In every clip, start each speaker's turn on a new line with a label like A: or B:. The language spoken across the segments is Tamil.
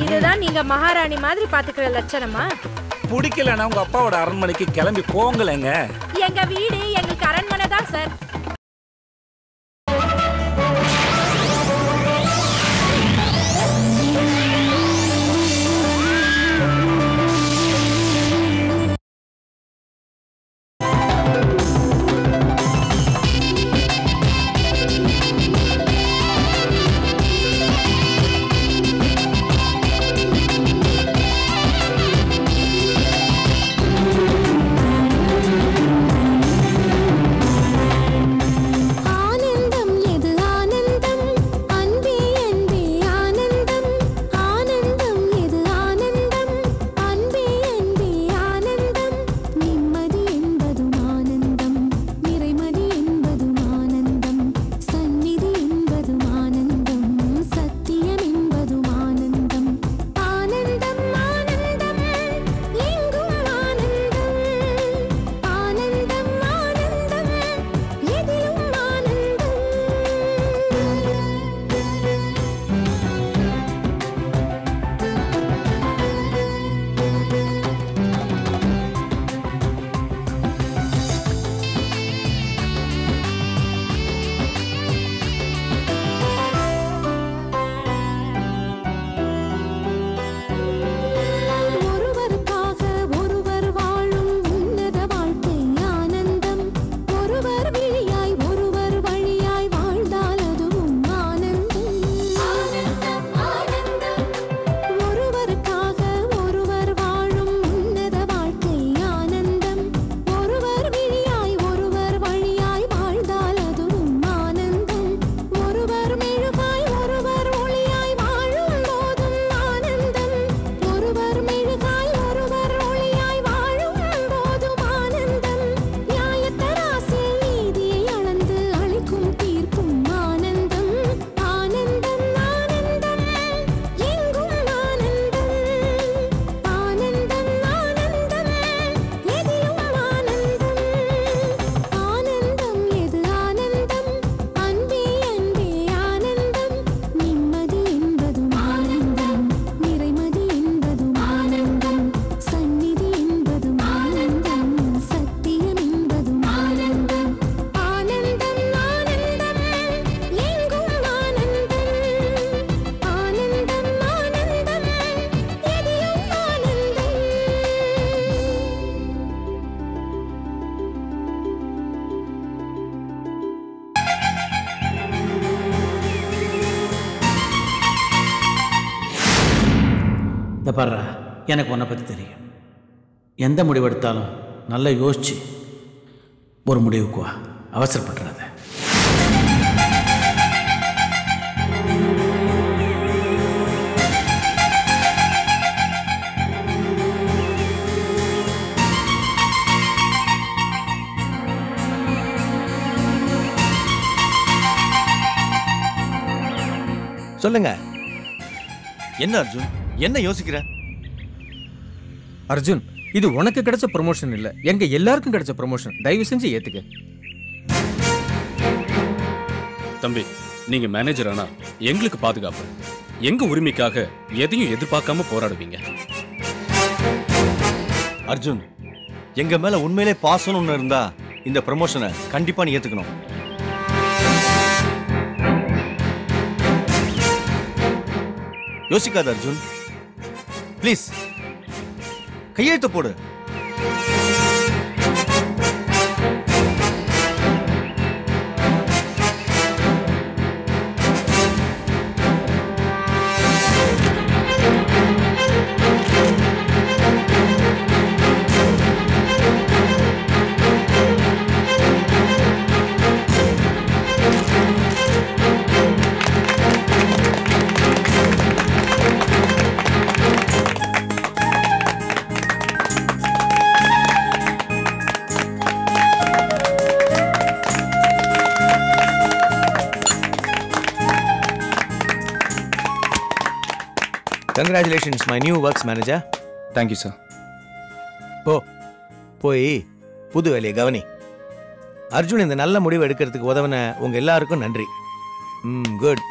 A: இதுதான் நீங்க மகாராணி மாதிரி பாத்துக்கிற லட்சணமா?
B: பிடிக்கலன்னா உங்க அப்பாவோட அரண்மனைக்கு கிளம்பி போங்களேங்க.
A: எங்க வீடு எங்களுக்கு அரண்மனை தான் சார்.
C: இந்த பாரு, எனக்கு உன்னை பற்றி தெரியும். எந்த முடிவெடுத்தாலும் நல்லா யோசிச்சு ஒரு முடிவுக்கு வா, அவசரப்பட்டுறாத.
D: சொல்லுங்க. என்ன அர்ஜுன், என்ன யோசிக்கிற?
E: அர்ஜுன், இது உனக்கு கிடைச்ச ப்ரமோஷன் இல்ல, எங்க எல்லாருக்கும் கிடைச்ச ப்ரமோஷன். தயவு செஞ்சு ஏத்துக்க.
F: தம்பி, நீங்க மேனேஜர் ஆனா எங்களுக்கு பாதுகாப்பு. எங்க உரிமைக்காக எதையும் எதிர்பார்க்காம போராடுவீங்க.
D: அர்ஜுன், எங்க மேல உண்மையிலே பாசம்னு ஒண்ணு இருந்தா இந்த ப்ரமோஷனை கண்டிப்பா நீ ஏத்துக்கணும். யோசிக்காத அர்ஜுன், ப்ளீஸ் கையெழுத்து போடு. Congratulations, my new works manager.
G: Thank you, sir.
D: போய் புது வேலையை கவனி. அர்ஜுன் இந்த நல்ல முடிவு எடுக்கிறதுக்கு உதவின உங்க எல்லாருக்கும் நன்றி. குட்.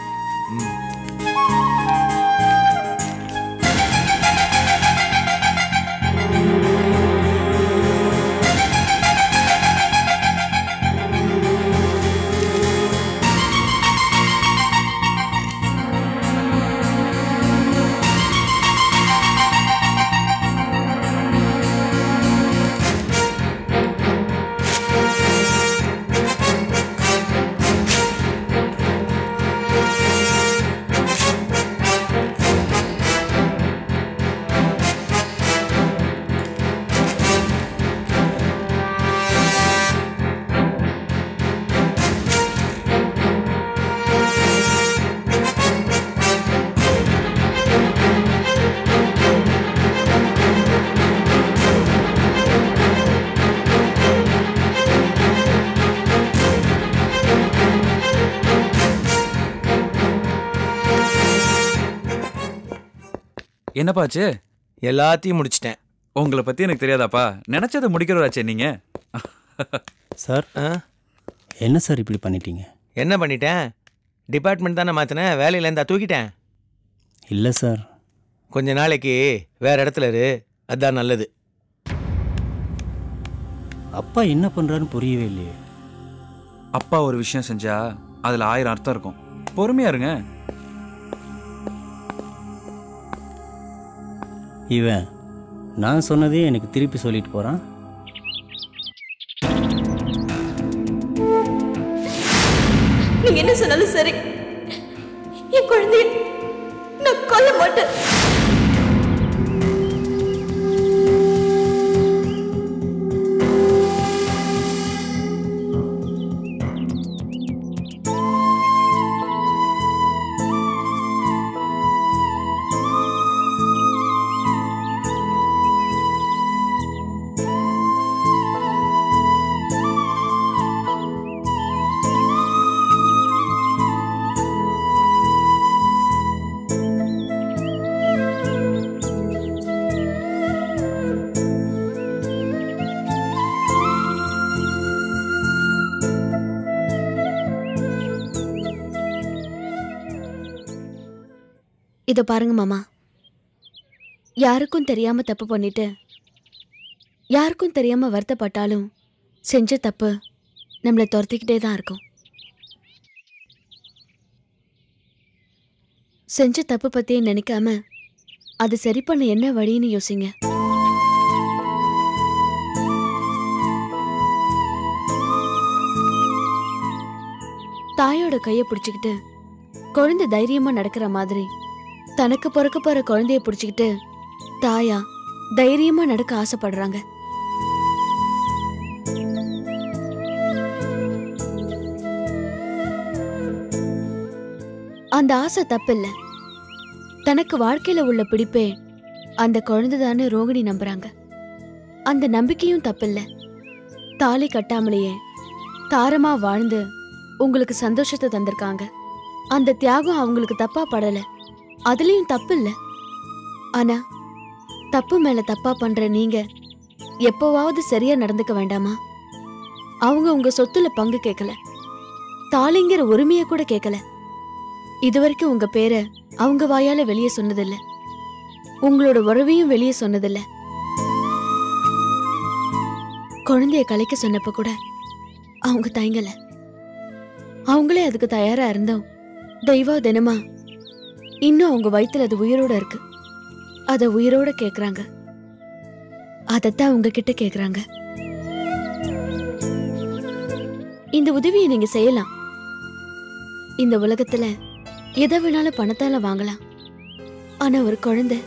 G: என்னப்பாச்சு?
D: எல்லாத்தையும் முடிச்சிட்டேன்.
G: உங்களை பத்தி எனக்கு தெரியாதாப்பா? நினைச்சதை முடிக்கிறவராச்சே நீங்க.
H: சார் என்ன சார் இப்படி பண்ணிட்டீங்க?
D: என்ன பண்ணிட்டேன்? டிபார்ட்மெண்ட் தானே மாற்றினேன், வேலையிலேருந்தா தூக்கிட்டேன்.
H: இல்லை சார்.
D: கொஞ்ச நாளைக்கு வேற இடத்துல இரு, அதுதான் நல்லது.
H: அப்பா என்ன பண்ணுறாருன்னு புரியவே இல்லையே.
G: அப்பா ஒரு விஷயம் செஞ்சா அதில் 1000 அர்த்தம் இருக்கும். பொறுமையா இருங்க.
H: இவன் நான் சொன்னதே எனக்கு திருப்பி சொல்லிட்டு போகிறான்.
I: நீங்க என்ன சொன்னாலும் சரி, என் குழந்தைய நான் கொல்ல மாட்டேன்.
J: இதை பாருங்க மாமா, யாருக்கும் தெரியாம தப்பு பண்ணிட்டு யாருக்கும் தெரியாம வருத்தப்பட்டாலும் செஞ்ச தப்பு நம்மளை துரத்திக்கிட்டே தான் இருக்கும். செஞ்ச தப்பு பத்தியே நினைக்காம அது சரி பண்ண என்ன வழின்னு யோசிங்க. தாயோட கையை பிடிச்சுக்கிட்டு குழந்தை தைரியமா நடக்கிற மாதிரி தனக்கு பிறக்க போற குழந்தைய பிடிச்சுக்கிட்டு தாயா தைரியமா நடக்க ஆசைப்படுறாங்க. அந்த ஆசை தப்பில்ல. தனக்கு வாழ்க்கையில உள்ள பிடிப்பே அந்த குழந்தைதான்னு ரோகிணி நம்புறாங்க. அந்த நம்பிக்கையும் தப்பில்ல. தாலி கட்டாமலேயே தாரமா வாழ்ந்து உங்களுக்கு சந்தோஷத்தை தந்திருக்காங்க. அந்த தியாகம் அவங்களுக்கு தப்பா படல, அதுலயும் தப்பு இல்ல. ஆனா தப்பு மேல தப்பா பண்ற நீங்க எப்பவாவது சரியா நடந்துக்க வேண்டாமா? அவங்க உங்க சொத்துல பங்கு கேட்கல, தாலிங்கிற உரிமைய கூட கேட்கல. இதுவரைக்கும் உங்க பேரை அவங்க வாயால வெளியே சொன்னதில்ல, உங்களோட உறவையும் வெளியே சொன்னதில்ல. குழந்தைய கலைக்க சொன்னப்ப கூட அவங்க தயங்கல. அவங்களே அதுக்கு தயாரா இருந்தோம். தெய்வா தினமா இன்னும் அவங்க வயித்துல அது உயிரோட இருக்கு. அத உயிரோட கேக்குறாங்க. அதத்தான் உங்ககிட்ட கேக்குறாங்க. இந்த உதவியை நீங்க செய்யலாம். இந்த உலகத்துல எதை வேணாலும் பணத்தால வாங்கலாம். ஆனா ஒரு குழந்தை,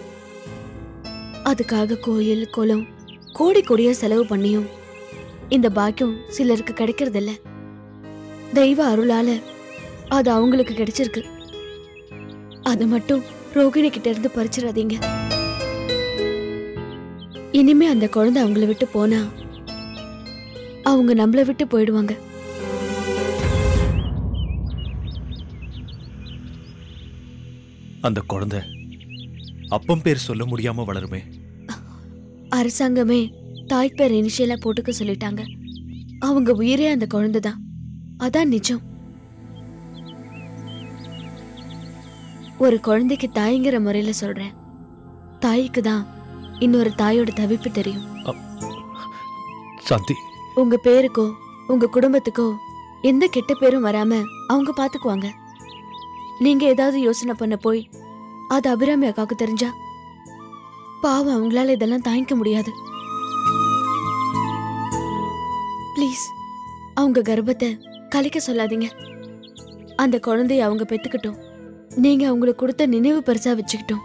J: அதுக்காக கோயில் குளம் கோடி கோடியா செலவு பண்ணியும் இந்த பாக்கியம் சிலருக்கு கிடைக்கிறது இல்ல. தெய்வ அருளால அது அவங்களுக்கு கிடைச்சிருக்கு. அது மட்டும் ரோகிணி கிட்ட இருந்து பறிச்சிடாதீங்க. இனிமே அந்த குழந்தை அவங்கள விட்டு போனா அவங்க நம்மள விட்டு போயிடுவாங்க.
K: அந்த குழந்தை அப்பம் பேர் சொல்ல முடியாம வளருமே.
J: அரசாங்கமே தாய் பேர் இனிஷியலா போட்டுக்க சொல்லிட்டாங்க. அவங்க உயிரே அந்த குழந்தை தான். அதான் நிஜம். ஒரு குழந்தைக்கு தாய்ங்கிற முறையில சொல்றேன். தாய்க்கு தான் இன்னொரு தாயோட தவிப்பு தெரியும்.
K: சாந்தி,
J: உங்க பேருக்கோ உங்க குடும்பத்துக்கோ எந்த கெட்ட பேரும் வராம அவங்க பாத்துக்குவாங்க. நீங்க ஏதாவது யோசனை பண்ண போய் அது அபிராமி அக்காவுக்கு தெரிஞ்சா பாவம் அவங்களால இதெல்லாம் தாங்கிக்க முடியாது. ப்ளீஸ் அவங்க கர்ப்பத்தை கலைக்க சொல்லாதீங்க. அந்த குழந்தைய அவங்க பெத்துக்கிட்டோம். நீங்க அவங்களுக்கு கொடுத்த நினைவு பரிசா வச்சுக்கிட்டோம்.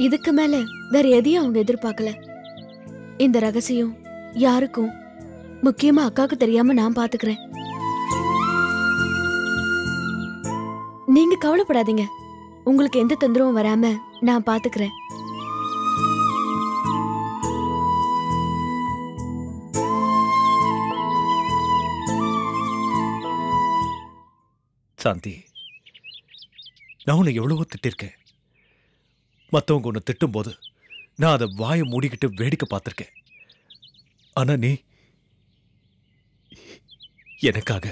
J: இதுக்கு மேல வேற எதையும் அவங்க எதிர்பார்க்கல. இந்த ரகசியம் யாருக்கும், முக்கியமா அக்காவுக்கு தெரியாம நான் பாத்துக்கிறேன். நீங்க கவலைப்படாதீங்க. உங்களுக்கு எந்த தொந்தரவும் வராம நான் பாத்துக்கிறேன்.
K: சாந்தி, நான் உன்னை எவ்வளவோ திட்டிருக்கேன். மத்தவங்க ஒன்று திட்டும் போது நான் அதை வாயை மூடிக்கிட்டு வேடிக்கை பார்த்திருக்கேன். ஆனா நீ எனக்காக,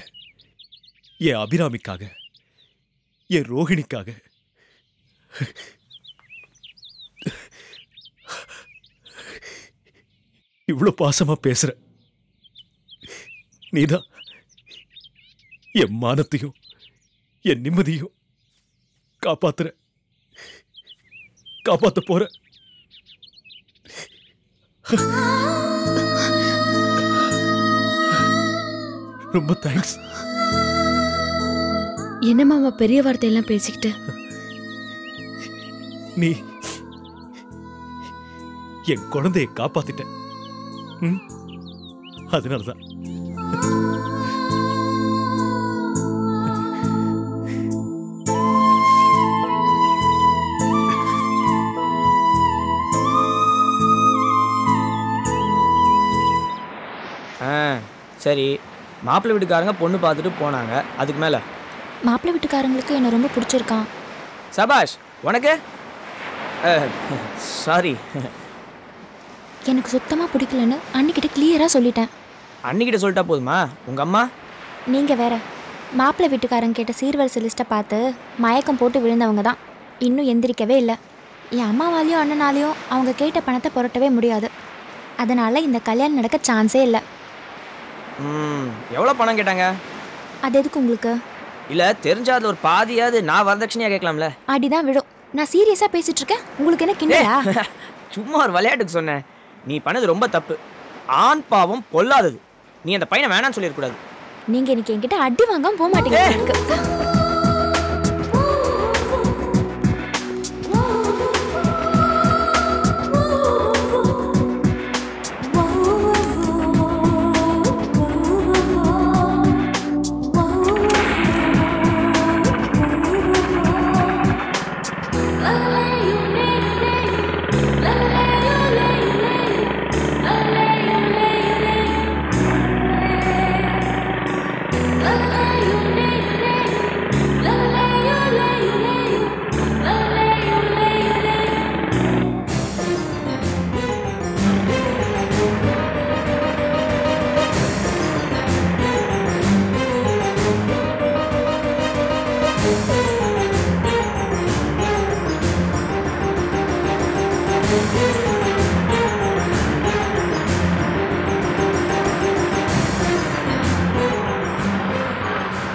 K: என் அபிராமிக்காக, என் ரோஹிணிக்காக இவ்வளவு பாசமா பேசுற. நீதான் என் மானத்தையும் என் நிம்மதியும் காப்பாத்த போற. ரொம்ப தேங்க்ஸ்.
J: என்ன மாமா பெரிய வார்த்தையெல்லாம் பேசிக்கிட்டு?
K: நீ என் குழந்தையை காப்பாத்திட்ட. அதனாலதான்
L: சரி, மாப்பிள்ளை வீட்டுக்காரங்க பொண்ணு பார்த்துட்டு போனாங்க. அதுக்கு மேலே
I: மாப்பிள்ளை வீட்டுக்காரங்களுக்கு என்ன ரொம்ப பிடிச்சிருக்கான்.
L: சபாஷ். உனக்கு? சாரி,
I: எனக்கு சுத்தமாக பிடிக்கலன்னு அன்னிக்கிட்ட கிளியராக சொல்லிட்டேன்.
L: அன்னிக்கிட்ட சொல்லிட்டா போதுமா? உங்கள் அம்மா?
I: நீங்கள் வேற. மாப்பிள்ளை வீட்டுக்காரங்க கேட்ட சீர்வரிசை லிஸ்ட்டை பார்த்து மயக்கம் போட்டு விழுந்தவங்க தான். இன்னும் எந்திரிக்கவே இல்லை. என் அம்மாவாலையும் அண்ணனாலையும் அவங்க கேட்ட பணத்தை புரட்டவே முடியாது. அதனால் இந்த கல்யாணம் நடக்க சான்ஸே இல்லை.
L: எவ்வளோ பணம் கேட்டாங்க?
I: அது எதுக்கு உங்களுக்கு?
L: இல்லை, தெரிஞ்சா அதில் ஒரு பாதியாவது நான் வரதட்சணையாக கேட்கலாம்ல.
I: அடிதான் விடும். நான் சீரியஸாக பேசிட்டு இருக்கேன். உங்களுக்கு என்ன கிண்டலா?
L: சும்மா ஒரு விளையாட்டுக்கு சொன்னேன். நீ பண்ணது ரொம்ப தப்பு. ஆண் பாவம் பொல்லாதது. நீ அந்த பையனை வேணான்னு சொல்லிடக்கூடாது.
I: நீங்கள் இன்னைக்கு என்கிட்ட அடி வாங்காம போக மாட்டீங்க.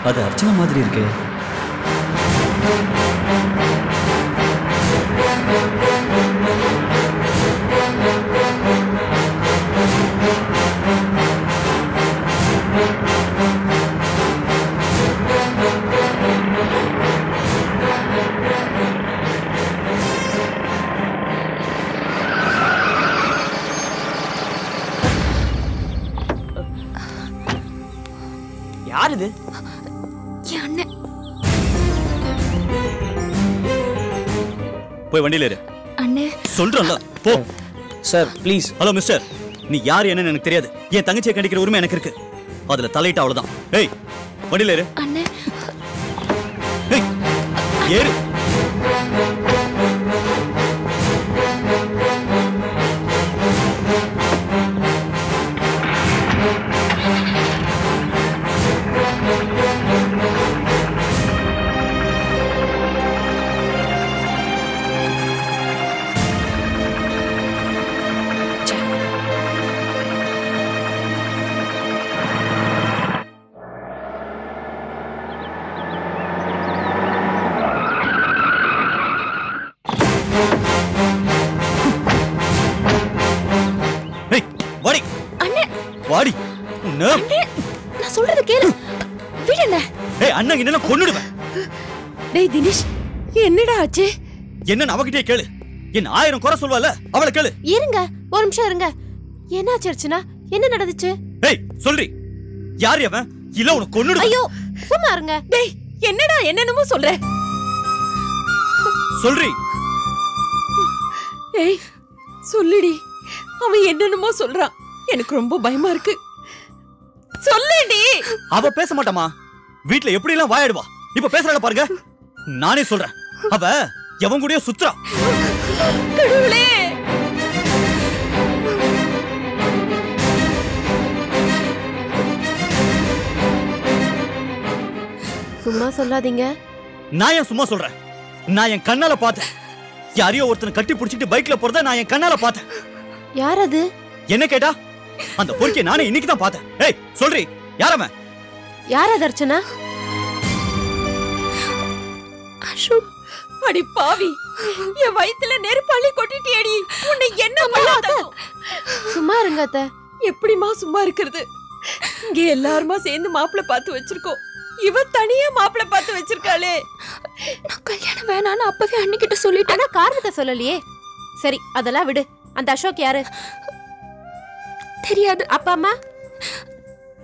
M: அது அர்ச்சனை மாதிரி இருக்கு.
L: யார் இது?
M: போய் வண்டியில இரு.
I: அண்ணே
M: சொல்றேன்ல, போ.
L: Sir please.
M: ஹலோ மிஸ்டர், நீ யார் என்னன்னு எனக்கு தெரியாது. என் தங்கச்சியை கண்டிக்கிற உரிமை எனக்கு இருக்கு. அதுல தலையிட்ட அவ்வளவுதான். ஏய், வண்டியில இரு.
I: அண்ணே
M: ஏய், ஏறு. வாடி.
I: நான் சொல்றது கேளு. விடுங்க.
M: ஏய், அண்ணா என்ன கொன்னுடுவேன்.
A: டேய் தினேஷ், என்னடா ஆச்சு?
M: என்ன அவகிட்டே கேளு. என்ன 1000 குறை சொல்வால, அவளை கேளு.
A: இருங்க, ஒரு நிமிஷம் இருங்க. என்னாச்சு அர்ச்சனா? என்ன நடந்துச்சு?
M: ஏய், சொல்றி. யார் அவன்? இல்ல உன்னை கொன்னுடுவேன்.
A: ஐயோ, சும்மா இருங்க. டேய், என்னடா என்னென்னமோ சொல்ற?
M: சொல்றி.
A: ஏய், சொல்லுடி. அவன் என்னென்னமோ சொல்றான். எனக்கு ரொம்ப பயமா இருக்கு. சொல்லுடி.
M: அவ பேச மாட்டாமா? வீட்ல எப்படி எல்லாம் வாயாடுவா. இப்ப பேசுறாங்க பாருங்க. நானே சொல்றேன். அவ எவன் கூடயோ சுத்துறா.
A: கடவுளே!
J: சும்மா சொல்லாதீங்க.
M: நான் ஏன் சும்மா சொல்றேன்? நான் என் கண்ணால பார்த்தேன். யாரையோ ஒருத்தனை கட்டி பிடிச்சிட்டு பைக்ல போறத நான் என் கண்ணால பார்த்தேன்.
J: யார் அது?
M: என்ன கேட்டா? அந்த பொறுக்கிய நானே இன்னைக்கு தான் பார்த்தேன். ஏய் சொல்றி, யாரவன்?
J: யார் அது அர்ச்சனா?
A: அசோக், அடி பாவி, என் வயித்துல நெருப்பாளி கொட்டிட்டியேடி. உன்னை என்ன பண்ணாத?
J: சும்மா இருங்க அத்தை.
A: எப்படிமா சும்மா இருக்கிறது? இங்க எல்லாருமா சேர்ந்து மாப்பிள்ளை பார்த்து வச்சிருக்கோம். இவ தனியா மாப்பிள்ளை பார்த்து வச்சிருக்காளே.
J: நான் கல்யாணம் வேணான்னு அப்பவே அன்னிக்கிட்ட சொல்லிட்டேன். ஆனா காரணத்தை சொல்லலையே. சரி, அதெல்லாம் விடு. அந்த அசோக் யாரு? தெரியாது. அப்பா அம்மா?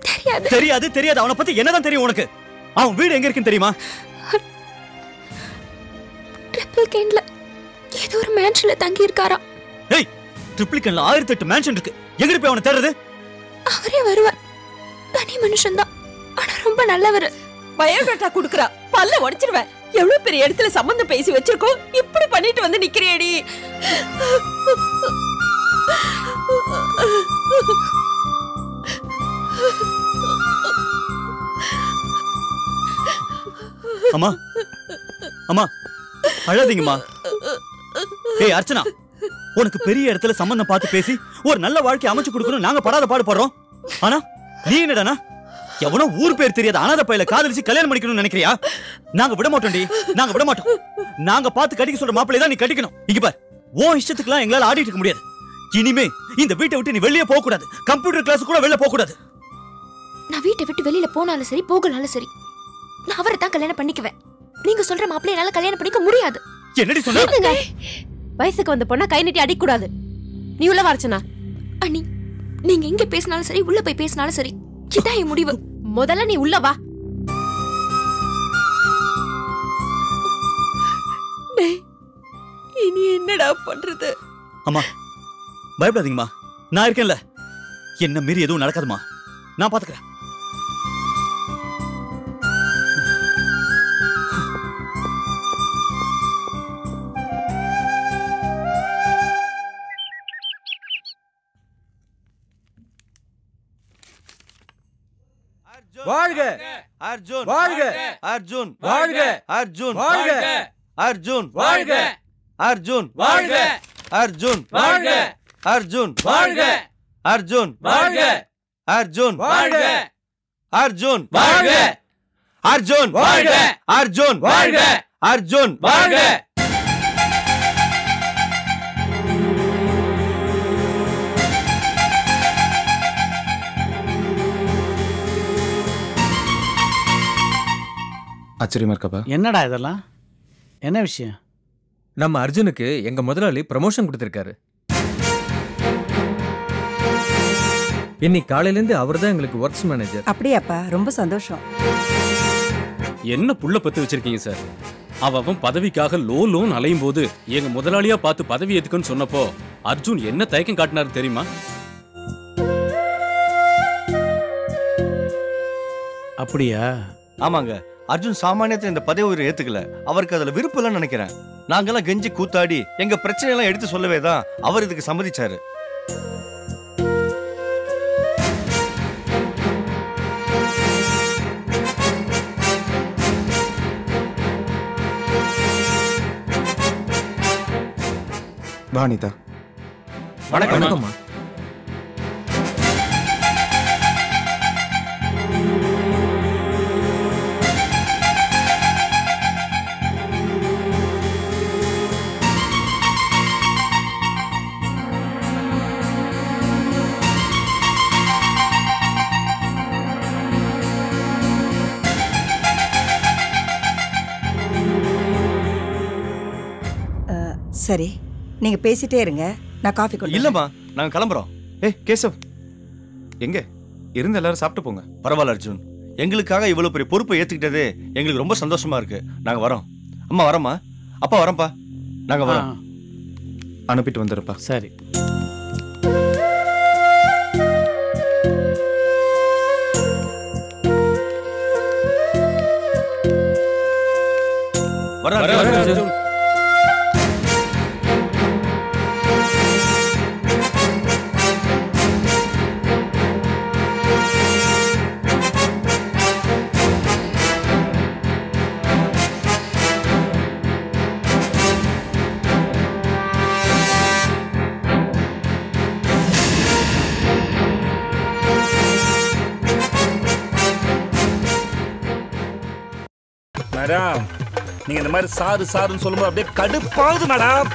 J: தெரியாது.
M: தெரியாது தெரியாது. அவனை பத்தி என்னதான் தெரியும் உனக்கு? அவன் வீடு எங்க இருக்குன்னு தெரியுமா?
J: ட்ரிபிள் கேன்ல ஏதோ ஒரு மேன்ஷன்ல தங்கி இருக்காரா.
M: ஏய், ட்ரிபிள் கேன்ல 1008 மேன்ஷன் இருக்கு. எங்க போய் அவனை தேடுறது?
J: அவரே வருவார். தனி மனுஷன் தான், ஆனா ரொம்ப நல்லவர்.
A: பயோடேட்டா குடுக்குறா, பல்ல உடைச்சிருவேன். எவ்வளவு பெரிய இடத்துல சம்பந்தம் பேசி வச்சிருக்கோம், இப்படி பண்ணிட்டு வந்து நிக்கிறியேடி.
M: அம்மா அம்மா அழாதீங்கம்மா. ஏய் அர்ச்சனா, உனக்கு பெரிய இடத்துல சம்பந்தம் பார்த்து பேசி ஒரு நல்ல வாழ்க்கை அமைச்சு கொடுக்கணும் நாங்க படாத பாடுபடுறோம். ஆனா நீ என்னடானா எவனோ ஊர் பேர் தெரியாத அனாதை பையல காதலிச்சு கல்யாணம் பண்ணிக்கணும்னு நினைக்கிறியா? நாங்க விட மாட்டோம்டி, நாங்க விட மாட்டோம். நாங்க பார்த்து கட்டிக்க சொல்ற மாப்பிள்ளை தான் நீ கட்டிக்கணும். இங்க பார், உன் இஷ்டத்துக்குலாம் எங்களால ஆடிட்டு இருக்க முடியாது. இனிமே இந்த வீட்டை விட்டு நீ வெளியே போக கூடாது. கம்ப்யூட்டர் கிளாஸ் கூட வெளியே போக கூடாது.
I: நான் வீட்டை விட்டு வெளியில போனாலும் சரி போகலாலும் சரி, நான் அவரை தான் கல்யாணம் பண்ணிக்குவேன். நீங்க சொல்ற மாப்பிள்ளை என்னால கல்யாணம் பண்ணிக்க முடியாது.
M: என்னடி சொன்ன?
J: வயசுக்கு வந்த பொண்ணா கை நீட்டி அடிக்க கூடாது. நீ உள்ள வார்ச்சனா.
I: அண்ணி, நீங்க எங்க பேசினாலும் சரி, உள்ள போய் பேசினாலும் சரி, இதான் என் முடிவு.
J: முதல்ல நீ உள்ள வா.
A: இனி என்னடா பண்றது?
M: அம்மா பயப்படாதீங்கம்மா, நான் இருக்கேன்ல. என்ன மீறி எதுவும் நடக்காதுமா, நான் பாத்துக்கிறேன்.
E: வாழ்க
D: அர்ஜுன்,
E: வாழ்க
D: அர்ஜுன்,
E: வாழ்க
D: அர்ஜுன்,
E: வாழ்க
D: அர்ஜுன்,
E: வாழ்க
D: அர்ஜுன்,
E: வாழ்க
D: அர்ஜுன்,
E: வாழ்க
D: அர்ஜுன்,
E: வாழ்க
D: அர்ஜுன்,
E: வாழ்க
D: அர்ஜுன்,
E: வாழ்க
D: அர்ஜுன்,
E: வாழ்க
D: அர்ஜுன்,
E: வாழ்க
D: அர்ஜுன்,
E: வாழ்க
D: அர்ஜுன்,
E: வாழ்க.
G: ஆச்சரியமா இருக்கப்பா.
C: என்னடா இதெல்லாம்? என்ன விஷயம்?
E: நம்ம அர்ஜுனுக்கு எங்க முதலாளி ப்ரமோஷன் கொடுத்திருக்காரு. இன்னைக்கு காலையில இருந்து அவர்தான் எங்களுக்கு ஒர்க்ஸ் மேனேஜர்.
N: அப்படியாப்பா, ரொம்ப சந்தோஷம்.
F: என்ன புள்ள பத்து வச்சிருக்கீங்க சார்? அவன் பதவிக்காக லோன் அலையும் போது எங்க முதலாளியா பார்த்து பதவி எதுக்குன்னு சொன்னப்போ அர்ஜுன் என்ன தயக்கம் காட்டினாரு தெரியுமா?
C: அப்படியா?
D: ஆமாங்க, அர்ஜுன் சாமானியத்துல இந்த பதவி உயர்வை ஏத்துக்கல. அவருக்கு அதுல விருப்பம் இல்லைன்னு நினைக்கிறேன். நாங்கெல்லாம் கெஞ்சி கூத்தாடி எங்க பிரச்சனை எல்லாம் எடுத்து சொல்லவே தான் அவர் இதுக்கு சம்மதிச்சாரு.
G: வாணிதா,
D: வணக்கம்.
E: வணக்கம்மா.
N: சரி, நீங்க பேசிட்டே இருங்க, நான் காஃபி கொண்டு
D: இல்லம்மா, நாங்க கிளம்புறோம்.
G: கேசவ் எங்க இருந்து எல்லாரும் சாப்பிட்டு போங்க.
D: பரவாயில்ல அர்ஜுன், எங்களுக்காக இவ்வளவு பெரிய பொறுப்பை ஏத்துக்கிட்டது எங்களுக்கு ரொம்ப சந்தோஷமா இருக்கு. நாங்க வரோம். அம்மா வரம்மா, அப்பா வரம்பா, நாங்க வரோம்.
G: அனுப்பிட்டு வந்துருப்பா.
C: சரி.
D: வர
B: மேடம் நீங்க இந்த மாதிரி சாருன்னு சொல்லும்போது அப்படியே கடுப்பாகுது மேடம்.